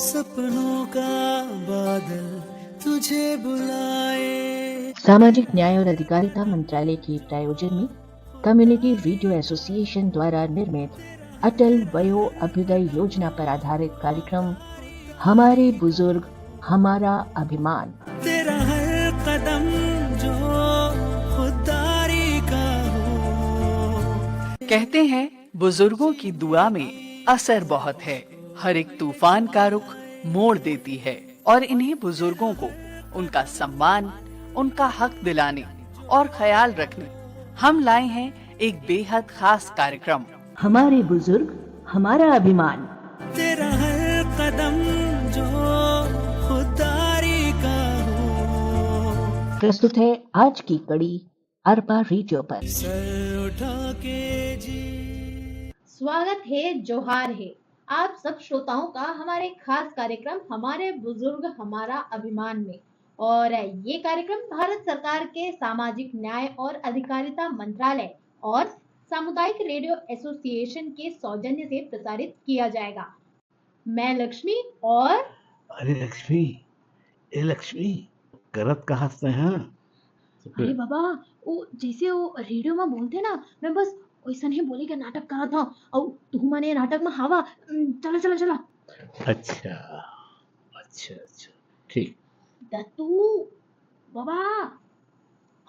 सपनों का बादल तुझे बुलाए। सामाजिक न्याय और अधिकारिता मंत्रालय के प्रायोजन में कम्युनिटी रेडियो एसोसिएशन द्वारा निर्मित अटल वयो अभ्युदय योजना पर आधारित कार्यक्रम हमारे बुजुर्ग हमारा अभिमान। तेरा हर कदम जो खुददारी का हो। कहते हैं बुजुर्गों की दुआ में असर बहुत है। हर एक तूफान का रुख मोड़ देती है और इन्हीं बुजुर्गों को उनका सम्मान, उनका हक दिलाने और ख्याल रखने हम लाए हैं एक बेहद खास कार्यक्रम हमारे बुजुर्ग हमारा अभिमान। तेरा हर कदम जो खुददारी का हो। प्रस्तुत है आज की कड़ी अरबा रेडियो पर। सर उठा के जी। स्वागत है, जोहार है आप सब श्रोताओं का हमारे खास कार्यक्रम हमारे बुजुर्ग हमारा अभिमान में। और ये कार्यक्रम भारत सरकार के सामाजिक न्याय और अधिकारिता मंत्रालय और सामुदायिक रेडियो एसोसिएशन के सौजन्य से प्रसारित किया जाएगा। मैं लक्ष्मी और अरे लक्ष्मी, ए लक्ष्मी, करत कहाँ से हैं? अरे बाबा, वो जैसे वो रेडियो में बोलते ना, मैं बस वैसा नहीं बोले के नाटक करा था और तू माने नाटक में हवा। चला चला चला। अच्छा अच्छा अच्छा, ठीक। दत्तू बाबा,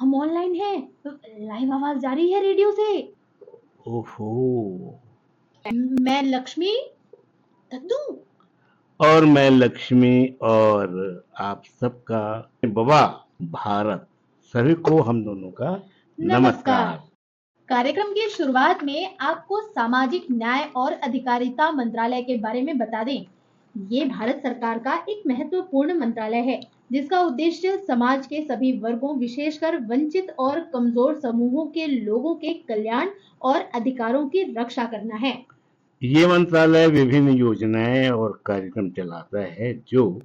हम ऑनलाइन हैं, लाइव आवाज जा रही है रेडियो से। ओहो। मैं लक्ष्मी, दत्तू। और मैं लक्ष्मी और आप सबका बाबा भारत सभी को हम दोनों का नमस्कार। कार्यक्रम की शुरुआत में आपको सामाजिक न्याय और अधिकारिता मंत्रालय के बारे में बता दें। ये भारत सरकार का एक महत्वपूर्ण मंत्रालय है जिसका उद्देश्य समाज के सभी वर्गों, विशेषकर वंचित और कमजोर समूहों के लोगों के कल्याण और अधिकारों की रक्षा करना है। ये मंत्रालय विभिन्न योजनाएं और कार्यक्रम चलाता है जो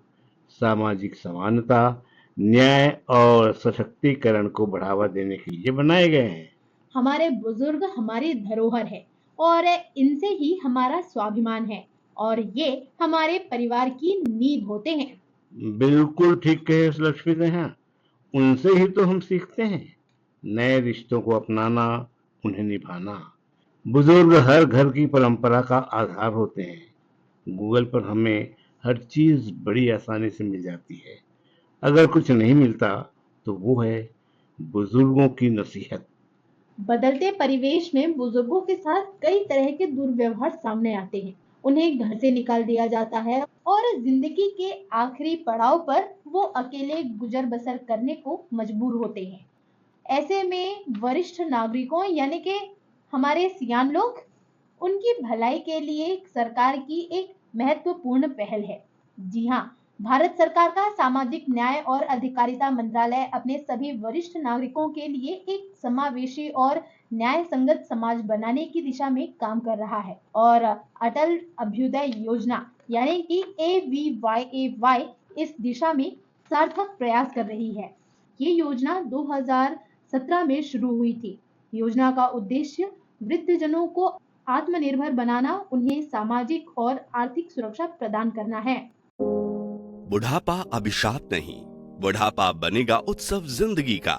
सामाजिक समानता, न्याय और सशक्तिकरण को बढ़ावा देने के लिए बनाए गए हैं। हमारे बुजुर्ग हमारी धरोहर है और इनसे ही हमारा स्वाभिमान है और ये हमारे परिवार की नींव होते हैं। बिल्कुल ठीक कहे इस लक्ष्मी ने। हाँ, उनसे ही तो हम सीखते हैं नए रिश्तों को अपनाना, उन्हें निभाना। बुजुर्ग हर घर की परंपरा का आधार होते हैं। गूगल पर हमें हर चीज बड़ी आसानी से मिल जाती है। अगर कुछ नहीं मिलता तो वो है बुजुर्गों की नसीहत। बदलते परिवेश में बुजुर्गों के साथ कई तरह के दुर्व्यवहार सामने आते हैं। उन्हें घर से निकाल दिया जाता है और जिंदगी के आखिरी पड़ाव पर वो अकेले गुजर बसर करने को मजबूर होते हैं। ऐसे में वरिष्ठ नागरिकों यानी कि हमारे सियान लोग, उनकी भलाई के लिए सरकार की एक महत्वपूर्ण पहल है। जी हाँ, भारत सरकार का सामाजिक न्याय और अधिकारिता मंत्रालय अपने सभी वरिष्ठ नागरिकों के लिए एक समावेशी और न्याय संगत समाज बनाने की दिशा में काम कर रहा है और अटल अभ्युदय योजना यानी कि AVYAY इस दिशा में सार्थक प्रयास कर रही है। ये योजना 2017 में शुरू हुई थी। योजना का उद्देश्य वृद्धजनों को आत्मनिर्भर बनाना, उन्हें सामाजिक और आर्थिक सुरक्षा प्रदान करना है। बुढ़ापा अभिशाप नहीं, बुढ़ापा बनेगा उत्सव जिंदगी का।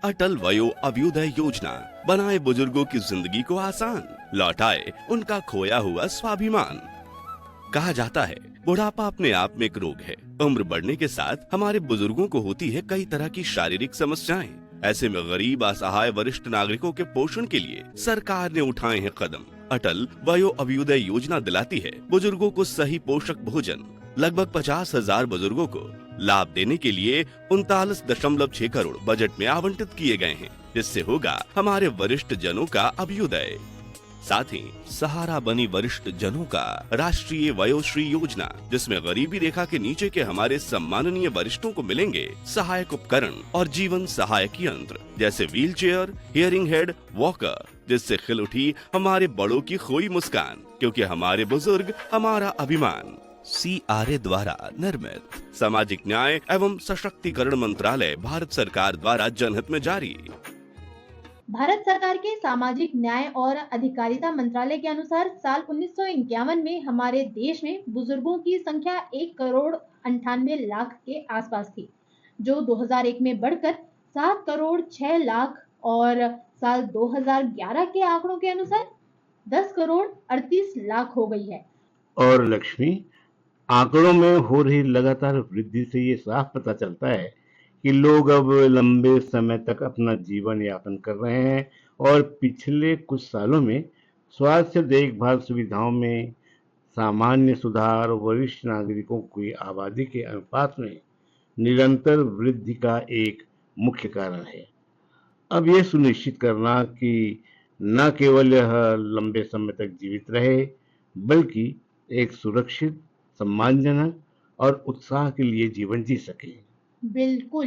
अटल वयो अभ्युदय योजना बनाए बुजुर्गों की जिंदगी को आसान, लौटाए उनका खोया हुआ स्वाभिमान। कहा जाता है बुढ़ापा अपने आप में एक रोग है। उम्र बढ़ने के साथ हमारे बुजुर्गों को होती है कई तरह की शारीरिक समस्याएं। ऐसे में गरीब असहाय वरिष्ठ नागरिकों के पोषण के लिए सरकार ने उठाए हैं कदम। अटल वयो अभ्युदय योजना दिलाती है बुजुर्गों को सही पोषक भोजन। लगभग 50,000 बुजुर्गों को लाभ देने के लिए 39.6 करोड़ बजट में आवंटित किए गए हैं, जिससे होगा हमारे वरिष्ठ जनों का अभ्युदय। साथ ही सहारा बनी वरिष्ठ जनों का राष्ट्रीय वयोश्री योजना, जिसमें गरीबी रेखा के नीचे के हमारे सम्माननीय वरिष्ठों को मिलेंगे सहायक उपकरण और जीवन सहायक यंत्र जैसे wheel chair, hearing head, walker, जिससे खिल उठी हमारे बड़ों की खोई मुस्कान, क्योंकि हमारे बुजुर्ग हमारा अभिमान। CRA द्वारा निर्मित सामाजिक न्याय एवं सशक्तिकरण मंत्रालय, भारत सरकार द्वारा जनहित में जारी। भारत सरकार के सामाजिक न्याय और अधिकारिता मंत्रालय के अनुसार साल 1951 में हमारे देश में बुजुर्गों की संख्या 1 करोड़ 98 लाख के आसपास थी, जो 2001 में बढ़कर 7 करोड़ 6 लाख और साल 2011 के आंकड़ों के अनुसार 10 करोड़ 38 लाख हो गई है। और लक्ष्मी, आंकड़ों में हो रही लगातार वृद्धि से ये साफ पता चलता है कि लोग अब लंबे समय तक अपना जीवन यापन कर रहे हैं और पिछले कुछ सालों में स्वास्थ्य देखभाल सुविधाओं में सामान्य सुधार और वरिष्ठ नागरिकों की आबादी के अनुपात में निरंतर वृद्धि का एक मुख्य कारण है। अब यह सुनिश्चित करना कि न केवल यह लंबे समय तक जीवित रहे, बल्कि एक सुरक्षित, सम्मानजनक और उत्साह के लिए जीवन जी सके। बिल्कुल,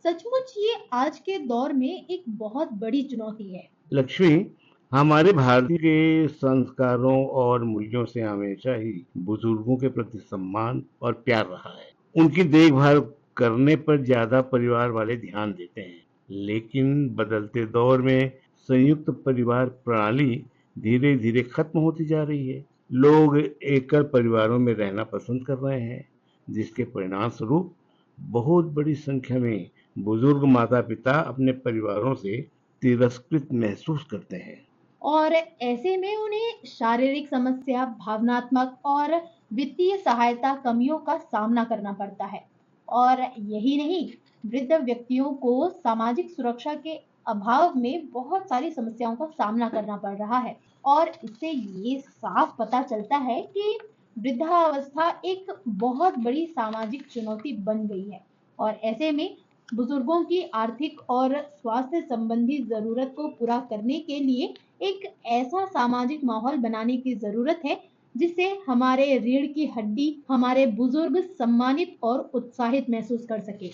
सचमुच ये आज के दौर में एक बहुत बड़ी चुनौती है। लक्ष्मी, हमारे भारतीय के संस्कारों और मूल्यों से हमेशा ही बुजुर्गों के प्रति सम्मान और प्यार रहा है। उनकी देखभाल करने पर ज्यादा परिवार वाले ध्यान देते हैं, लेकिन बदलते दौर में संयुक्त परिवार प्रणाली धीरे धीरे खत्म होती जा रही है। लोग एकल परिवारों में रहना पसंद कर रहे हैं, जिसके परिणाम स्वरूप बहुत बड़ी संख्या में बुजुर्ग माता पिता अपने परिवारों से तिरस्कृत महसूस करते हैं। और ऐसे में उन्हें शारीरिक समस्या, भावनात्मक और वित्तीय सहायता कमियों का सामना करना पड़ता है। और यही नहीं, वृद्ध व्यक्तियों को सामाजिक सुरक्षा के अभाव में बहुत सारी समस्याओं का सामना करना पड़ रहा है। और इससे ये साफ पता चलता है कि वृद्धावस्था एक बहुत बड़ी सामाजिक चुनौती बन गई है। और ऐसे में बुजुर्गों की आर्थिक और स्वास्थ्य संबंधी जरूरत को पूरा करने के लिए एक ऐसा सामाजिक माहौल बनाने की जरूरत है जिससे हमारे रीढ़ की हड्डी, हमारे बुजुर्ग सम्मानित और उत्साहित महसूस कर सके।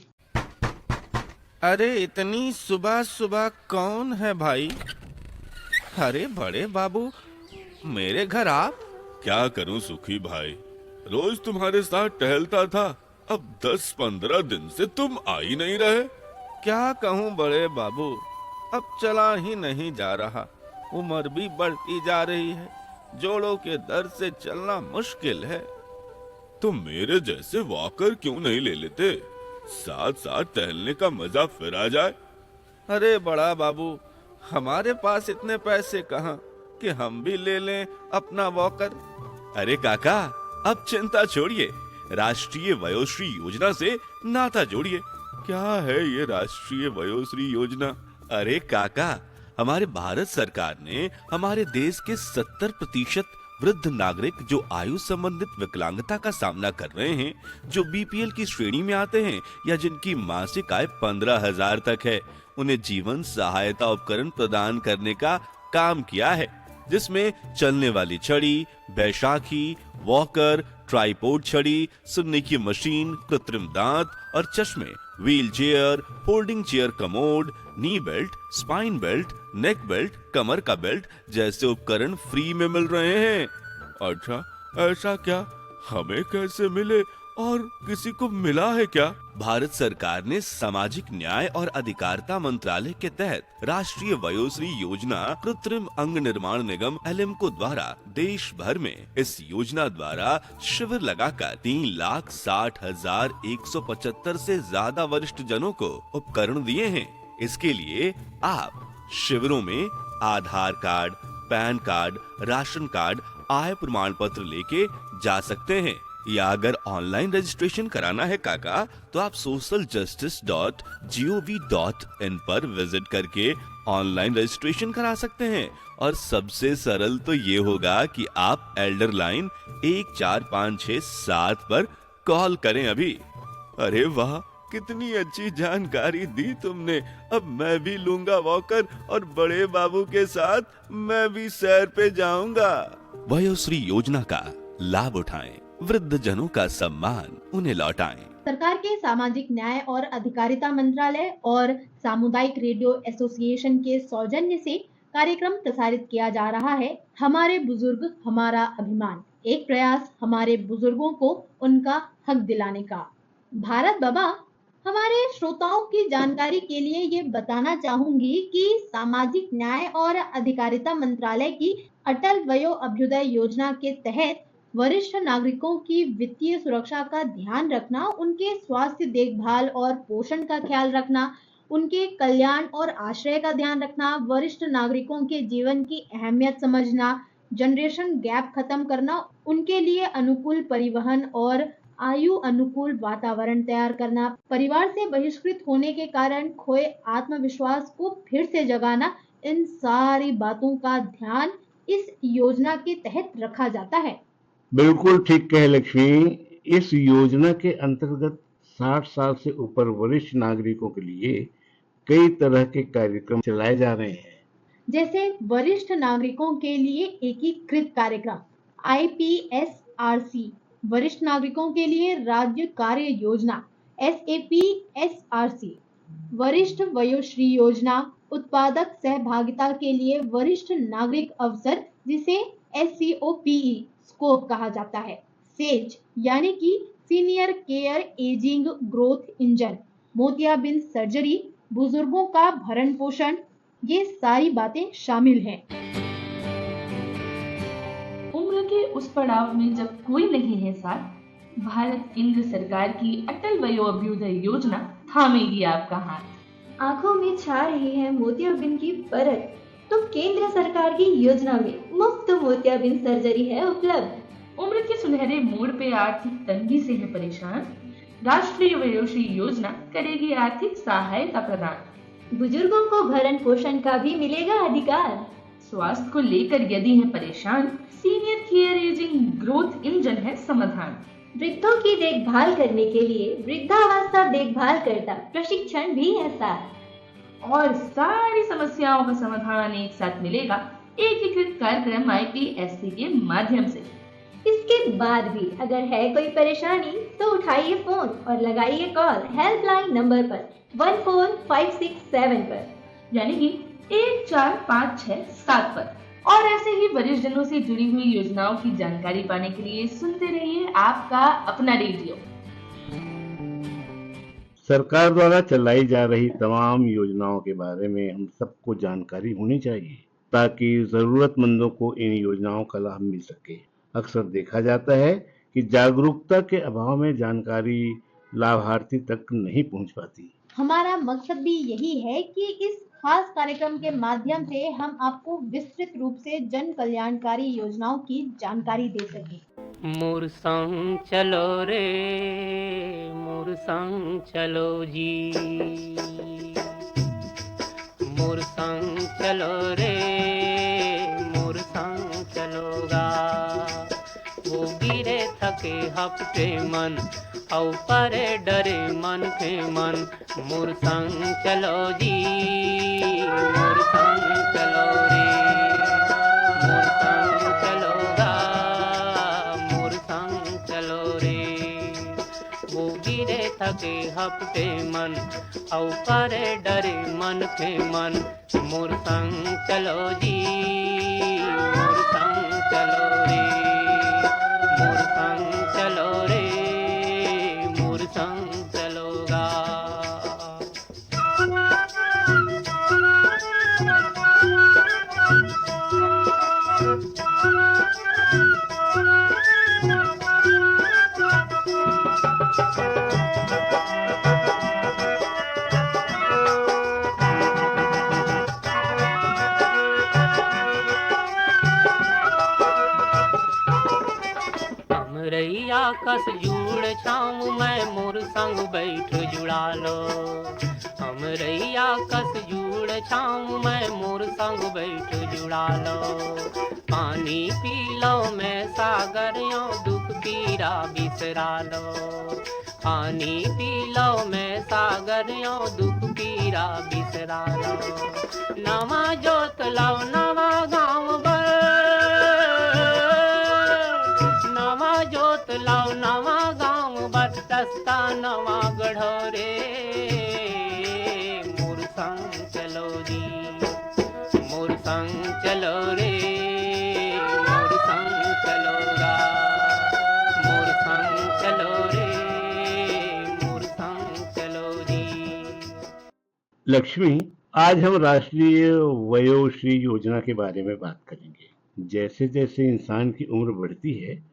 अरे इतनी सुबह सुबह कौन है भाई? अरे बड़े बाबू, मेरे घर आप? क्या करूं सुखी भाई, रोज तुम्हारे साथ टहलता था, अब 10-15 दिन से तुम आ ही नहीं रहे। क्या कहूं बड़े बाबू, अब चला ही नहीं जा रहा, उम्र भी बढ़ती जा रही है, जोड़ों के दर्द से चलना मुश्किल है। तो मेरे जैसे वॉकर क्यों नहीं ले लेते? साथ साथ टहलने का मजा फिर आ जाए। अरे बड़ा बाबू, हमारे पास इतने पैसे कहाँ कि हम भी ले लें अपना वॉकर। अरे काका, अब चिंता छोड़िए, राष्ट्रीय वयोश्री योजना से नाता जोड़िए। क्या है ये राष्ट्रीय वयोश्री योजना? अरे काका, हमारे भारत सरकार ने हमारे देश के 70% वृद्ध नागरिक जो आयु संबंधित विकलांगता का सामना कर रहे हैं, जो बीपीएल की श्रेणी में आते हैं या जिनकी मासिक आय 15,000 तक है, उन्हें जीवन सहायता उपकरण प्रदान करने का काम किया है, जिसमें चलने वाली छड़ी, बैसाखी, वॉकर, ट्राइपॉड छड़ी, सुनने की मशीन, कृत्रिम दांत और चश्मे, wheel chair, folding chair commode, knee belt, spine belt, neck belt, कमर का बेल्ट जैसे उपकरण फ्री में मिल रहे हैं। अच्छा, ऐसा क्या? हमें कैसे मिले और किसी को मिला है क्या? भारत सरकार ने सामाजिक न्याय और अधिकारिता मंत्रालय के तहत राष्ट्रीय वयोश्री योजना कृत्रिम अंग निर्माण निगम एलिम्को द्वारा देश भर में इस योजना द्वारा शिविर लगाकर 3,60,175 से ज्यादा वरिष्ठ जनों को उपकरण दिए हैं। इसके लिए आप शिविरों में Aadhaar card, PAN card, ration card, आय प्रमाण पत्र लेके जा सकते हैं, या अगर ऑनलाइन रजिस्ट्रेशन कराना है काका, तो आप socialjustice.gov.in पर विजिट करके ऑनलाइन रजिस्ट्रेशन करा सकते हैं। और सबसे सरल तो ये होगा कि आप एल्डर लाइन 14567 पर कॉल करें अभी। अरे वाह, कितनी अच्छी जानकारी दी तुमने। अब मैं भी लूंगा वॉकर और बड़े बाबू के साथ मैं भी सैर पे जाऊंगा। वयोश्री योजना का लाभ उठाएं, वृद्ध जनों का सम्मान उन्हें लौटाएं। सरकार के सामाजिक न्याय और अधिकारिता मंत्रालय और सामुदायिक रेडियो एसोसिएशन के सौजन्य से कार्यक्रम प्रसारित किया जा रहा है, हमारे बुजुर्ग हमारा अभिमान, एक प्रयास हमारे बुजुर्गों को उनका हक दिलाने का। भारत बाबा, हमारे श्रोताओं की जानकारी के लिए ये बताना चाहूंगी कि सामाजिक न्याय और अधिकारिता मंत्रालय की अटल वयो अभ्युदय योजना के तहत वरिष्ठ नागरिकों की वित्तीय सुरक्षा का ध्यान रखना, उनके स्वास्थ्य देखभाल और पोषण का ख्याल रखना, उनके कल्याण और आश्रय का ध्यान रखना, वरिष्ठ नागरिकों के जीवन की अहमियत समझना, जनरेशन गैप खत्म करना, उनके लिए अनुकूल परिवहन और आयु अनुकूल वातावरण तैयार करना, परिवार से बहिष्कृत होने के कारण खोए आत्मविश्वास को फिर से जगाना, इन सारी बातों का ध्यान इस योजना के तहत रखा जाता है। बिल्कुल ठीक कहे लक्ष्मी। इस योजना के अंतर्गत 60 साल से ऊपर वरिष्ठ नागरिकों के लिए कई तरह के कार्यक्रम चलाए जा रहे हैं। जैसे वरिष्ठ नागरिकों के लिए एकीकृत कार्यक्रम IPSRC, वरिष्ठ नागरिकों के लिए राज्य कार्य योजना SAPSRC, वरिष्ठ वयोश्री योजना, उत्पादक सहभागिता के लिए वरिष्ठ नागरिक अवसर जिसे SCOPE स्कोप कहा जाता है, सेज यानी कि senior care ageing growth engine, मोतियाबिंद सर्जरी, बुजुर्गों का भरण पोषण, ये सारी बातें शामिल हैं। उम्र के उस पड़ाव में जब कोई नहीं है साथ, भारत केंद्र सरकार की अटल वयो अभ्युदय योजना थामेगी आपका हाथ। आंखों में छा रही है मोतियाबिंद की परत, तो केंद्र सरकार की योजना में मुफ्त मोतियाबिंद सर्जरी है उपलब्ध। उम्र के सुनहरे मोड़ पे आर्थिक तंगी से है परेशान, राष्ट्रीय वयोश्री योजना करेगी आर्थिक सहायता प्रदान। बुजुर्गों को भरण पोषण का भी मिलेगा अधिकार। स्वास्थ्य को लेकर यदि है परेशान, senior care ageing growth engine है समाधान। वृद्धों की देखभाल करने के लिए वृद्धावस्था देखभाल करता प्रशिक्षण भी है साथ। और सारी समस्याओं का समाधान एक साथ मिलेगा एकीकृत कार्यक्रम IPSC के माध्यम से। इसके बाद भी अगर है कोई परेशानी तो उठाइए फोन और लगाइए कॉल हेल्पलाइन नंबर पर 14567 पर, यानी कि 14567 पर। और ऐसे ही वरिष्ठ जनों से जुड़ी हुई योजनाओं की जानकारी पाने के लिए सुनते रहिए आपका अपना रेडियो। सरकार द्वारा चलाई जा रही तमाम योजनाओं के बारे में हम सबको जानकारी होनी चाहिए ताकि जरूरतमंदों को इन योजनाओं का लाभ मिल सके। अक्सर देखा जाता है कि जागरूकता के अभाव में जानकारी लाभार्थी तक नहीं पहुंच पाती। हमारा मकसद भी यही है कि इस खास कार्यक्रम के माध्यम से हम आपको विस्तृत रूप से जन कल्याणकारी योजनाओं की जानकारी दे सकें। मोर संग चलो रे, मोर संग चलो जी, मोर संग चलो रे, मोर संग चलोगा। वो गिरे थके हफ्ते मन, औ परे डरे मन के मन, मोर संग चलो जी, मोर संग चलो रे, मोर संग चलोगा, मोर संग चलो रे। वो गिरे थके हफ्ते मन, औ परे डरे मन के मन, मोर संग चलो जी, मोर संग चलो रे, मोर संग चलो रे, मोर संग चलोगा। हमरैया कस जुड़ छाऊं मैं, मोर संग बैठ जुड़ा लो। हमरैया कस जुड़ छाऊं मैं, मोर संग बैठ जुड़ा लो। पानी पी लो मैं सागर यो, दुख पीरा बिसरा लो। पानी पी लो मैं सागर यो, दुख पीरा बिसरा लो। नवा जोत लाओ नवा गाँव बर, नवा जोत लाओ नवा गाँव बर, रस्ता नवा गढ़ो रे, मोर संग चलो जी, मोर संग चलो रे, मोर संग चलोगा, मोर संग चलो रे, मोर संग चलो लक्ष्मी, आज हम राष्ट्रीय वयोश्री योजना के बारे में बात करेंगे। जैसे जैसे इंसान की उम्र बढ़ती है,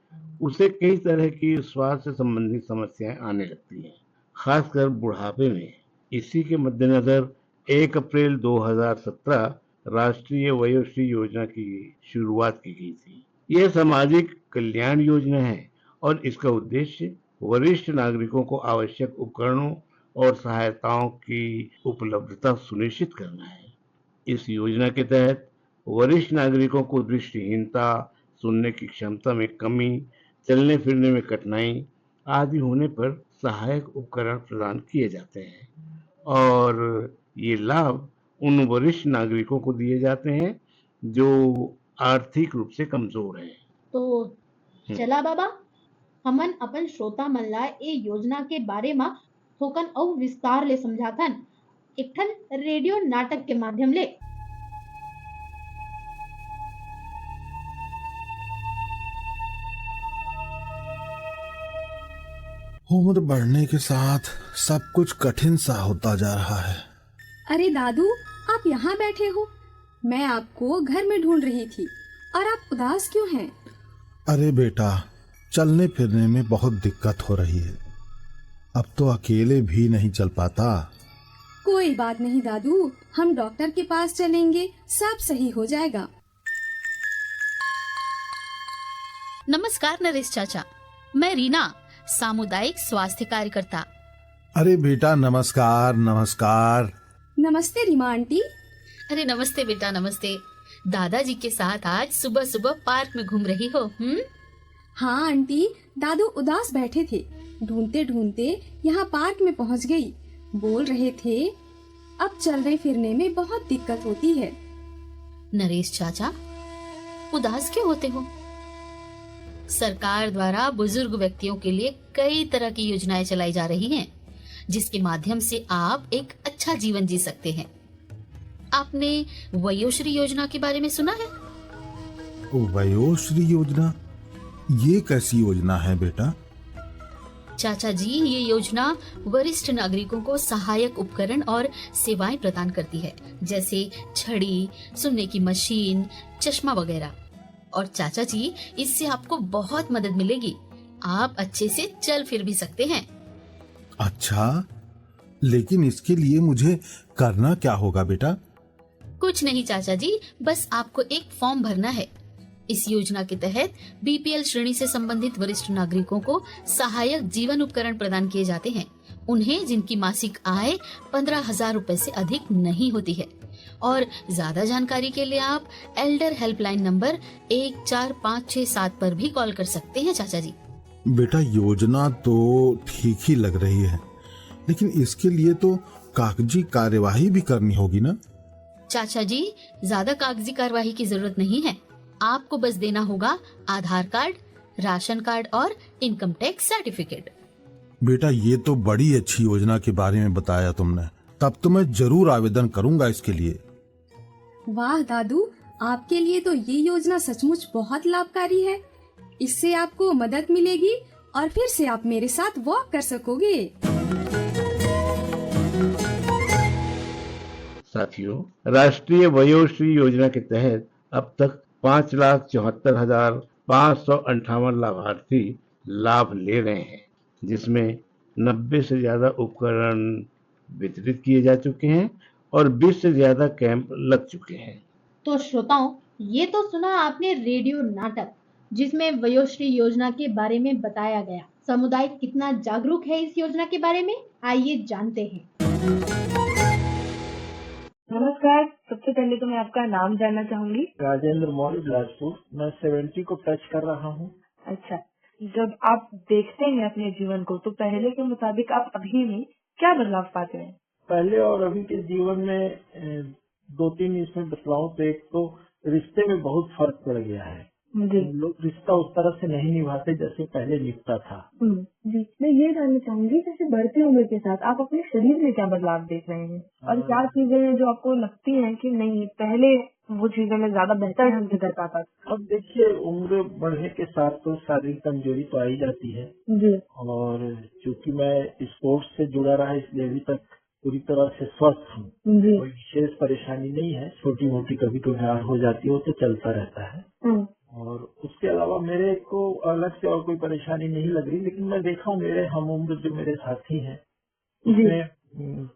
उसे कई तरह की स्वास्थ्य संबंधी समस्याएं आने लगती हैं, खासकर बुढ़ापे में। इसी के मद्देनजर 1 अप्रैल 2017 राष्ट्रीय वयोश्री योजना की शुरुआत की गई थी। यह सामाजिक कल्याण योजना है और इसका उद्देश्य वरिष्ठ नागरिकों को आवश्यक उपकरणों और सहायताओं की उपलब्धता सुनिश्चित करना है। इस योजना के तहत वरिष्ठ नागरिकों को दृष्टिहीनता, सुनने की क्षमता में कमी, चलने फिरने में कठिनाई आदि होने पर सहायक उपकरण प्रदान किए जाते हैं और ये लाभ उन वरिष्ठ नागरिकों को दिए जाते हैं जो आर्थिक रूप से कमजोर हैं। तो चला बाबा, हमन अपन श्रोता मन ला ए योजना के बारे में थोकन अउ विस्तार ले समझाथन एक ठन रेडियो नाटक के माध्यम ले। उम्र बढ़ने के साथ सब कुछ कठिन सा होता जा रहा है। अरे दादू, आप यहाँ बैठे हो? मैं आपको घर में ढूंढ रही थी। और आप उदास क्यों हैं? अरे बेटा, चलने फिरने में बहुत दिक्कत हो रही है। अब तो अकेले भी नहीं चल पाता। कोई बात नहीं दादू, हम डॉक्टर के पास चलेंगे, सब सही हो जाएगा। नमस्कार नरेश चाचा, मैं रीना, सामुदायिक स्वास्थ्य कार्यकर्ता। अरे बेटा, नमस्कार नमस्कार। नमस्ते रीमा आंटी। अरे नमस्ते बेटा, नमस्ते। दादाजी के साथ आज सुबह सुबह पार्क में घूम रही हो? हाँ आंटी, दादू उदास बैठे थे, ढूंढते ढूंढते यहाँ पार्क में पहुँच गई। बोल रहे थे अब चलने फिरने में बहुत दिक्कत होती है। नरेश चाचा, उदास क्यों होते हो? सरकार द्वारा बुजुर्ग व्यक्तियों के लिए कई तरह की योजनाएं चलाई जा रही हैं, जिसके माध्यम से आप एक अच्छा जीवन जी सकते हैं। आपने वयोश्री योजना के बारे में सुना है? वयोश्री योजना? ये कैसी योजना है बेटा? चाचा जी, ये योजना वरिष्ठ नागरिकों को सहायक उपकरण और सेवाएं प्रदान करती है, जैसे छड़ी, सुनने की मशीन, चश्मा वगैरह। और चाचा जी, इससे आपको बहुत मदद मिलेगी। आप अच्छे से चल फिर भी सकते हैं। अच्छा, लेकिन इसके लिए मुझे करना क्या होगा बेटा? कुछ नहीं चाचा जी, बस आपको एक फॉर्म भरना है। इस योजना के तहत बीपीएल श्रेणी से संबंधित वरिष्ठ नागरिकों को सहायक जीवन उपकरण प्रदान किए जाते हैं। उन्हें जिनकी मासिक आय 15,000 रुपए से अधिक नहीं होती है। और ज्यादा जानकारी के लिए आप एल्डर हेल्पलाइन नंबर 14567 पर भी कॉल कर सकते हैं चाचा जी। बेटा, योजना तो ठीक ही लग रही है, लेकिन इसके लिए तो कागजी कार्यवाही भी करनी होगी ना? चाचा जी, ज्यादा कागजी कार्यवाही की जरूरत नहीं है। आपको बस देना होगा आधार कार्ड, राशन कार्ड और इनकम टैक्स सर्टिफिकेट। बेटा, ये तो बड़ी अच्छी योजना के बारे में बताया तुमने। तब तो मैं जरूर आवेदन करूंगा इसके लिए। वाह दादू, आपके लिए तो ये योजना सचमुच बहुत लाभकारी है। इससे आपको मदद मिलेगी और फिर से आप मेरे साथ वॉक कर सकोगे। साथियों, राष्ट्रीय वयोश्री योजना के तहत अब तक 5,74,558 लाभार्थी लाभ ले रहे हैं, जिसमें 90 से ज्यादा उपकरण वितरित किए जा चुके हैं और 20 से ज्यादा कैंप लग चुके हैं। तो श्रोताओं, ये तो सुना आपने रेडियो नाटक, जिसमें वयोश्री योजना के बारे में बताया गया। समुदाय कितना जागरूक है इस योजना के बारे में, आइए जानते हैं। नमस्कार, सबसे पहले तो मैं आपका नाम जानना चाहूंगी। राजेंद्र मौर्य, बिलासपुर। मैं 70 को टच कर रहा हूँ। अच्छा, जब आप देखते हैं अपने जीवन को, तो पहले के मुताबिक आप अभी में क्या बदलाव पाते हैं? पहले और अभी के जीवन में 2-3 इसमें बदलाव। तो एक तो रिश्ते में बहुत फर्क पड़ गया है। लोग रिश्ता उस तरह से नहीं निभाते जैसे पहले निभता था। जी, मैं ये जानना चाहूंगी, जैसे बढ़ती उम्र के साथ आप अपने शरीर में क्या बदलाव देख रहे हैं और क्या चीजें हैं जो आपको लगती हैं कि नहीं, पहले वो चीजें मैं ज्यादा बेहतर ढंग से कर पाता था? अब देखिए, उम्र बढ़ने के साथ तो शारीरिक कमजोरी तो आई जाती है जी। और चूंकि मैं स्पोर्ट्स से जुड़ा रहा, इसलिए अभी तक पूरी तरह से स्वस्थ हूँ, जी। कोई विशेष परेशानी नहीं है, छोटी मोटी कभी कभार हो जाती है, वो तो चलता रहता है। और उसके अलावा मेरे को अलग से और कोई परेशानी नहीं लग रही, लेकिन मैं देखा हूँ मेरे हम उम्र जो मेरे साथी हैं उसमें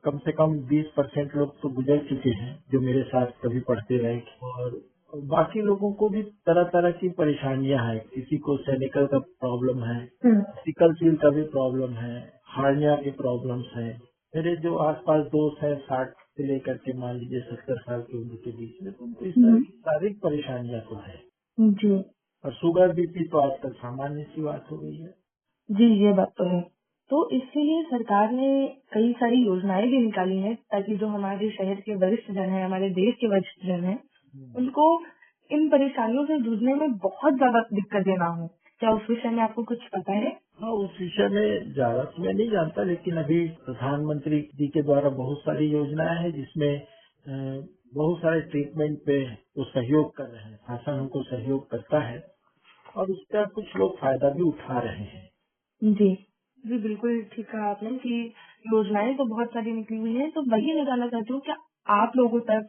कम से कम 20% लोग तो गुजर चुके हैं जो मेरे साथ कभी पढ़ते रहे, और बाकी लोगों को भी तरह तरह की परेशानियां हैं। किसी को सैनिकल का प्रॉब्लम है, सिकल सील का भी प्रॉब्लम है, हार्निया की प्रॉब्लम्स है। मेरे जो आसपास दोस्त हैं 60 से लेकर के मान लीजिए 70 साल की उम्र के बीच में, तो उनको इस तरह की शारीरिक परेशानियां तो है। जी और शुगर बीपी तो आजकल सामान्य सी बात हो गई है। जी, ये बात तो है। तो इसके लिए सरकार ने कई सारी योजनाएं भी निकाली हैं ताकि जो हमारे शहर के वरिष्ठ जन हैं, हमारे देश के वरिष्ठ जन हैं, उनको इन परेशानियों से जूझने में बहुत ज्यादा दिक्कतें ना हो। क्या उस विषय में आपको कुछ पता है? हाँ, उस विषय में ज्यादा तो मैं नहीं जानता, लेकिन अभी प्रधानमंत्री जी के द्वारा बहुत सारी योजनाएं हैं जिसमें बहुत सारे ट्रीटमेंट पे वो सहयोग कर रहे हैं, शासन उनको सहयोग करता है और उसका कुछ लोग फायदा भी उठा रहे हैं। जी जी, बिल्कुल ठीक कहा आपने कि योजनाएं तो बहुत सारी निकली हुई हैं। तो वही मैं जानना चाहती हूँ, क्या आप लोगों तक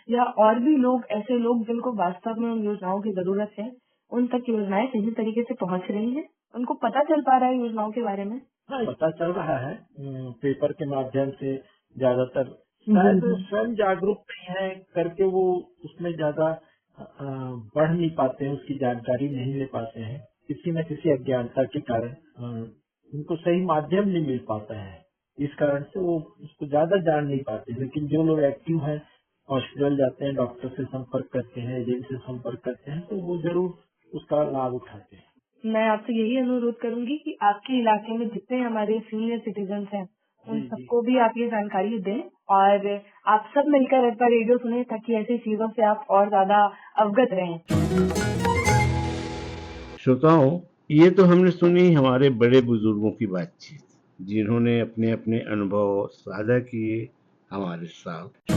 या और भी लोग, ऐसे लोग जिनको वास्तव में उन योजनाओं की जरूरत है, उन तक योजनाएं सही तरीके से पहुँच रही हैं? उनको पता चल पा रहा है योजनाओं के बारे में? हाँ, पता चल रहा है पेपर के माध्यम से ज्यादातर। शायद स्वयं जागरूक नहीं है करके वो उसमें ज्यादा बढ़ नहीं पाते हैं, उसकी जानकारी नहीं ले पाते हैं, किसी न किसी अज्ञानता के कारण उनको सही माध्यम नहीं मिल पाता है, इस कारण से वो उसको ज्यादा जान नहीं पाते। लेकिन जो लोग एक्टिव हैं, हॉस्पिटल जाते हैं, डॉक्टर से संपर्क करते हैं, एजेंट से संपर्क करते हैं, तो वो जरूर उसका लाभ उठाते हैं। मैं आपसे यही अनुरोध करूंगी कि आपके इलाके में जितने हमारे सीनियर सिटीजन हैं, उन सबको भी आप ये जानकारी दें और आप सब मिलकर अरपा रेडियो सुने ताकि ऐसी चीजों से आप और ज्यादा अवगत रहें। श्रोताओं, ये तो हमने सुनी हमारे बड़े बुजुर्गों की बातचीत, जिन्होंने अपने अपने अनुभव साझा किए हमारे साथ।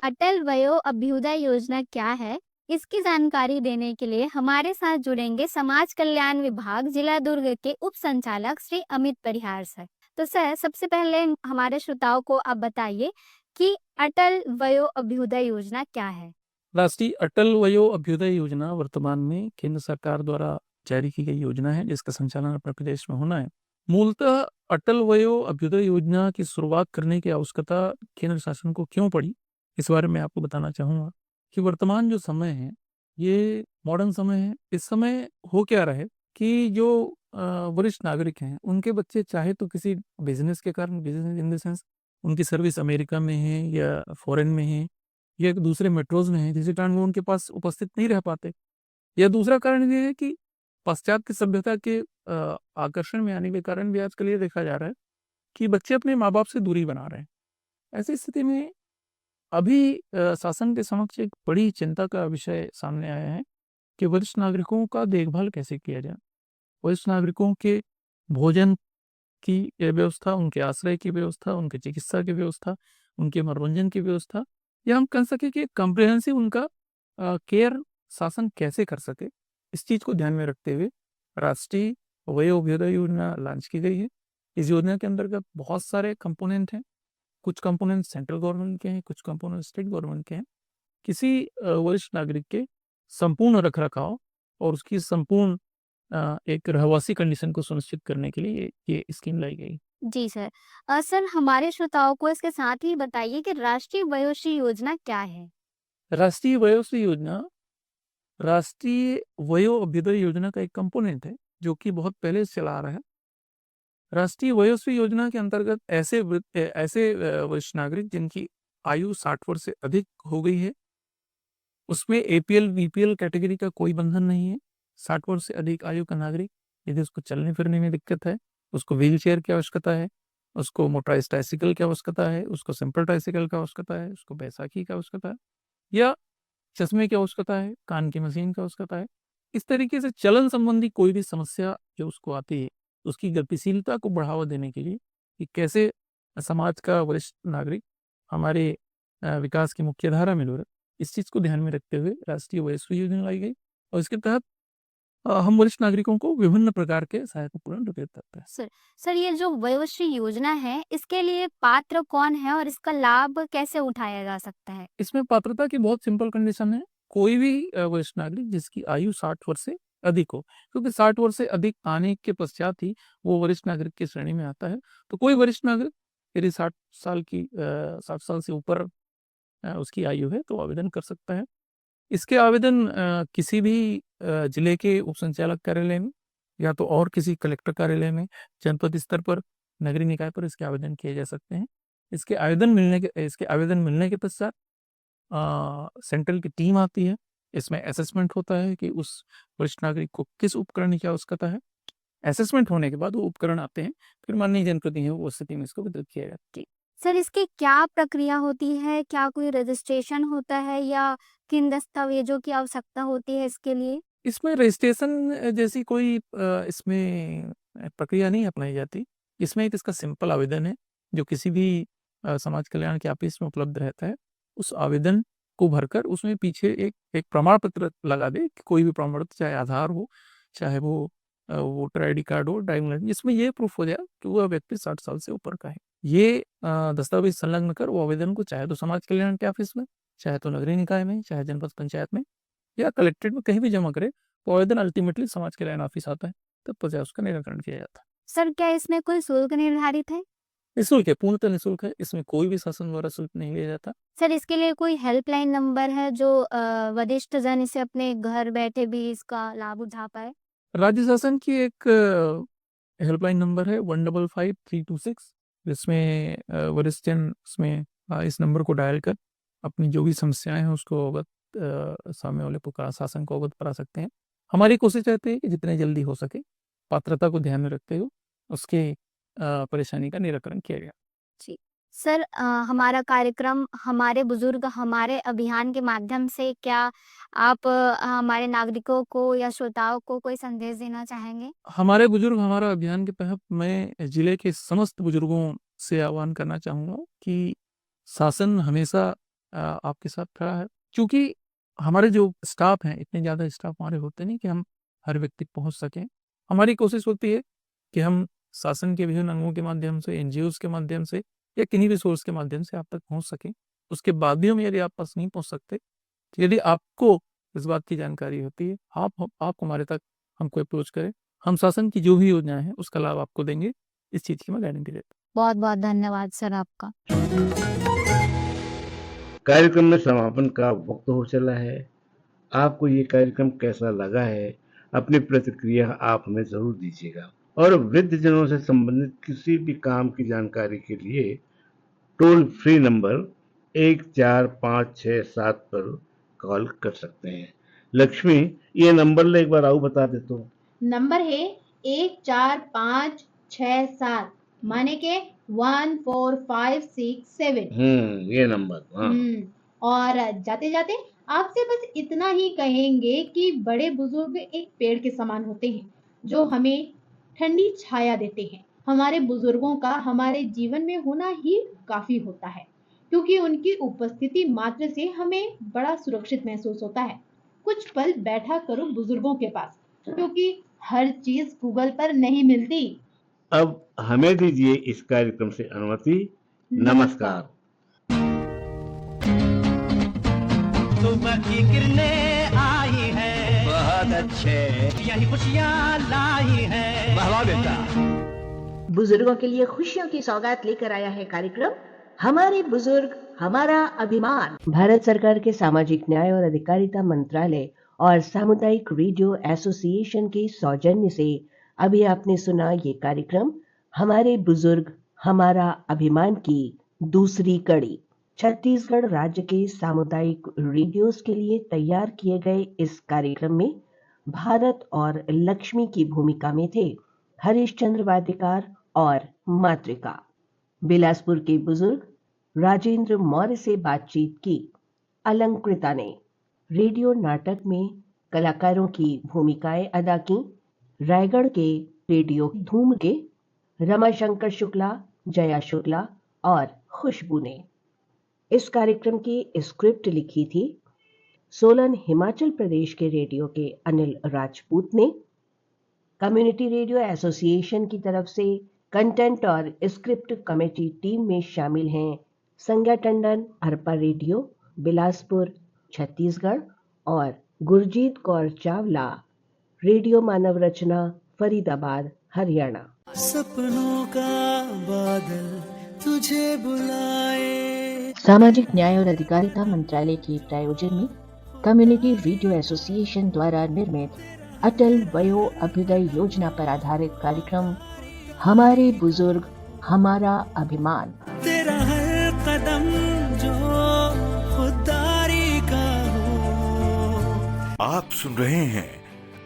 अटल वयो अभ्युदय योजना क्या है, इसकी जानकारी देने के लिए हमारे साथ जुड़ेंगे समाज कल्याण विभाग जिला दुर्ग के उप संचालक श्री अमित परिहार सर। तो सर, सबसे पहले हमारे श्रोताओं को आप बताइए कि अटल वयो अभ्युदय योजना क्या है। राष्ट्रीय अटल वयो अभ्युदय योजना वर्तमान में केंद्र सरकार द्वारा जारी की गई योजना है जिसका संचालन अपने प्रदेश में होना है। मूलतः अटल वयो अभ्युदय योजना की शुरुआत करने की आवश्यकता केंद्र शासन को क्यों पड़ी, इस बारे में आपको बताना चाहूँगा कि वर्तमान जो समय है ये मॉडर्न समय है। इस समय हो क्या रहा है कि जो वरिष्ठ नागरिक हैं उनके बच्चे चाहे तो किसी बिजनेस के कारण, बिजनेस इन द सेंस उनकी सर्विस अमेरिका में है या फॉरेन में है या दूसरे मेट्रोज में है, जिसके कारण वो उनके पास उपस्थित नहीं रह पाते, या दूसरा कारण ये है कि पाश्चात्य सभ्यता के आकर्षण में आने के कारण भी आजकल ये देखा जा रहा है कि बच्चे अपने माँ बाप से दूरी बना रहे हैं। ऐसी स्थिति में अभी शासन के समक्ष एक बड़ी चिंता का विषय सामने आया है कि वरिष्ठ नागरिकों का देखभाल कैसे किया जाए। वरिष्ठ नागरिकों के भोजन की व्यवस्था, उनके आश्रय की व्यवस्था, उनके चिकित्सा की व्यवस्था, उनके मनोरंजन की व्यवस्था, या हम कह सके कि कम्प्रिहेंसिव उनका केयर शासन कैसे कर सके, इस चीज़ को ध्यान में रखते हुए राष्ट्रीय वयो अभ्युदय योजना लॉन्च की गई है। इस योजना के अंतर्गत बहुत सारे कंपोनेंट हैं, कुछ कंपोनेंट सेंट्रल गवर्नमेंट के हैं, कुछ कंपोनेंट स्टेट गवर्नमेंट के हैं। किसी वरिष्ठ नागरिक के संपूर्ण रख रखाव और उसकी संपूर्ण एक रहवासी कंडीशन को सुनिश्चित करने के लिए ये स्कीम लाई गई। जी सर। सर, हमारे श्रोताओं को इसके साथ ही बताइए कि राष्ट्रीय वयोश्री योजना क्या है। राष्ट्रीय वयोश्री योजना राष्ट्रीय वयो अभ्युदय योजना का एक कंपोनेंट है जो कि बहुत पहले से चला आ रहा है। राष्ट्रीय वयोश्री योजना के अंतर्गत ऐसे वरिष्ठ नागरिक जिनकी आयु 60 वर्ष से अधिक हो गई है, उसमें APL BPL कैटेगरी का कोई बंधन नहीं है। 60 वर्ष से अधिक आयु का नागरिक यदि उसको चलने फिरने में दिक्कत है, उसको व्हील चेयर की आवश्यकता है, उसको मोटराइज ट्राइसिकल की आवश्यकता है, उसको सिंपल ट्राइसिकल की आवश्यकता है, उसको बैसाखी की आवश्यकता है, या चश्मे की आवश्यकता है, कान की मशीन की आवश्यकता है, इस तरीके से चलन संबंधी कोई भी समस्या जो उसको आती है, उसकी गतिशीलता को बढ़ावा देने के लिए कि कैसे समाज का वरिष्ठ नागरिक हमारे विकास की मुख्य धारा में जुड़े, इस चीज़ को ध्यान में रखते हुए राष्ट्रीय वयोश्री योजना लाई गई और इसके तहत हम वरिष्ठ नागरिकों को विभिन्न प्रकार के सहायतापूर्ण प्रदान करते हैं। सर ये जो वयोश्री योजना है इसके लिए पात्र कौन है और इसका लाभ कैसे उठाया जा सकता है? इसमें पात्रता की बहुत सिंपल कंडीशन है, कोई भी वरिष्ठ नागरिक जिसकी आयु 60 वर्ष से अधिक हो, क्योंकि 60 वर्ष से अधिक आने के पश्चात ही वो वरिष्ठ नागरिक की श्रेणी में आता है। तो कोई वरिष्ठ नागरिक यदि 60 साल से ऊपर उसकी आयु है तो आवेदन कर सकता है। इसके आवेदन किसी भी जिले के उप संचालक कार्यालय में या तो और किसी कलेक्टर कार्यालय में, जनपद स्तर पर, नगरीय निकाय पर इसके आवेदन किए जा सकते हैं। इसके आवेदन मिलने के पश्चात सेंट्रल की टीम आती है, इसमें असेसमेंट होता है कि उस वरिष्ठ नागरिक को किस उपकरण की आवश्यकता है। असेसमेंट होने के बाद वो उपकरण आते हैं, फिर माननीय जनप्रतिनिधि वो स्थिति में इसको वितरित किया जाता है। सर इसकी क्या प्रक्रिया होती है? क्या कोई रजिस्ट्रेशन होता है या किन दस्तावेजों की आवश्यकता होती है इसके लिए? इसमें रजिस्ट्रेशन जैसी कोई इसमें प्रक्रिया नहीं अपनाई जाती। इसमें एक इसका सिंपल आवेदन है जो किसी भी समाज कल्याण के ऑफिस में उपलब्ध रहता है। उस आवेदन को भरकर उसमें पीछे एक प्रमाण पत्र लगा दे, कोई भी प्रमाण पत्र, चाहे आधार हो, चाहे वो वोटर आईडी कार्ड हो, ड्राइविंग लाइसेंस, जिसमें ये प्रूफ हो जाए कि वह व्यक्ति 60 साल से ऊपर का है। ये दस्तावेज संलग्न कर वो आवेदन को चाहे तो समाज कल्याण के ऑफिस में, चाहे तो नगरीय निकाय में, चाहे जनपद पंचायत में या कलेक्ट्रेट में कहीं भी जमा करे, तो आवेदन अल्टीमेटली समाज कल्याण ऑफिस आता है, तब पहुंचा उसका निराकरण किया जाता है। सर क्या इसमें कोई शुल्क निर्धारित है? निःशुल्क है, पूर्णतः निःशुल्क है। इसमें कोई भी शासन द्वारा शुल्क नहीं लिया जाता। सर इसके लिए कोई हेल्पलाइन नंबर है जो वरिष्ठ जन इसे अपने घर बैठे भी इसका लाभ उठा पाए? राज्य शासन की एक हेल्पलाइन नंबर है 155326, जिसमें वरिष्ठ जन इसमें इस नंबर को डायल कर अपनी जो भी समस्याएं हैं उसको अवगत सामने वाले पुकार शासन को अवगत करा सकते हैं। हमारी कोशिश रहती है कि जितने जल्दी हो सके पात्रता को ध्यान में रखते हुए उसके परेशानी का निराकरण किया गया। जी सर हमारा कार्यक्रम हमारे बुजुर्ग हमारे अभियान के माध्यम से क्या आप हमारे नागरिकों को या श्रोताओं को कोई संदेश देना चाहेंगे? हमारे बुजुर्ग हमारा अभियान के तहत मैं जिले के समस्त बुजुर्गों से आह्वान करना चाहूँगा कि शासन हमेशा आपके साथ खड़ा है, क्योंकि हमारे जो स्टाफ हैं, इतने ज़्यादा स्टाफ हमारे होते नहीं कि हम हर व्यक्ति पहुँच सकें। हमारी कोशिश होती है कि हम शासन के विभिन्न अंगों के माध्यम से, NGOs के माध्यम से या किन्हीं भी सोर्स के माध्यम से आप तक पहुँच सकें। उसके बाद भी हम यदि आप पास नहीं पहुँच सकते, तो यदि आपको इस बात की जानकारी होती है, आप हमारे तक हमको अप्रोच करें। हम शासन की जो भी योजनाएं हैं उसका लाभ आपको देंगे, इस चीज़ की मैं गारंटी देता हूँ। बहुत बहुत धन्यवाद सर आपका। कार्यक्रम में समापन का वक्त हो चला है। आपको ये कार्यक्रम कैसा लगा है, अपनी प्रतिक्रिया आप हमें जरूर दीजिएगा। और वृद्धजनों से संबंधित किसी भी काम की जानकारी के लिए टोल फ्री नंबर 14567 पर कॉल कर सकते हैं। लक्ष्मी, ये नंबर एक बार आओ बता दे तो। नंबर है 14567 माने के 14567। ये नंबर। हाँ। और जाते जाते आपसे बस इतना ही कहेंगे कि बड़े बुजुर्ग एक पेड़ के समान होते हैं जो हमें ठंडी छाया देते हैं। हमारे बुजुर्गों का हमारे जीवन में होना ही काफी होता है, क्योंकि उनकी उपस्थिति मात्र से हमें बड़ा सुरक्षित महसूस होता है। कुछ पल बैठा करो बुजुर्गों के पास, क्योंकि हर चीज गूगल पर नहीं मिलती। अब हमें दीजिए इस कार्यक्रम से अनुमति। नमस्कार। सुबह की किरणें आई है, बहुत अच्छे, यही खुशियाँ लाई है। वाह बेटा। बुजुर्गों के लिए खुशियों की सौगात लेकर आया है कार्यक्रम हमारे बुजुर्ग हमारा अभिमान। भारत सरकार के सामाजिक न्याय और अधिकारिता मंत्रालय और सामुदायिक रेडियो एसोसिएशन के सौजन्य से अभी आपने सुना ये कार्यक्रम हमारे बुजुर्ग हमारा अभिमान की दूसरी कड़ी। छत्तीसगढ़ राज्य के सामुदायिक रेडियोस के लिए तैयार किए गए इस कार्यक्रम में भारत और लक्ष्मी की भूमिका में थे हरीशचंद्र वाडेकर और मातृका। बिलासपुर के बुजुर्ग राजेंद्र मौर्य से बातचीत की अलंकृता ने। रेडियो नाटक में कलाकारों की भूमिकाएं अदा की रायगढ़ के रेडियो धूम के रमाशंकर शुक्ला, जया शुक्ला और खुशबू ने। इस कार्यक्रम की स्क्रिप्ट लिखी थी सोलन हिमाचल प्रदेश के रेडियो के अनिल राजपूत ने। कम्युनिटी रेडियो एसोसिएशन की तरफ से कंटेंट और स्क्रिप्ट कमेटी टीम में शामिल हैं संज्ञा टंडन, अरपा रेडियो, बिलासपुर, छत्तीसगढ़ और गुरजीत कौर चावला, रेडियो मानव रचना, फरीदाबाद, हरियाणा। सपनों का बादल तुझे बुलाए। सामाजिक न्याय और अधिकारिता मंत्रालय के प्रायोजन में कम्युनिटी रेडियो एसोसिएशन द्वारा निर्मित अटल वयो अभ्युदय योजना पर आधारित कार्यक्रम हमारे बुजुर्ग हमारा अभिमान। तेरा हर कदम जो खुददारी का हो। आप सुन रहे हैं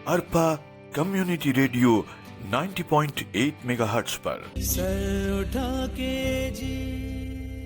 अरपा कम्युनिटी रेडियो 90.8 मेगाहर्ट्ज पर। सर उठा के जी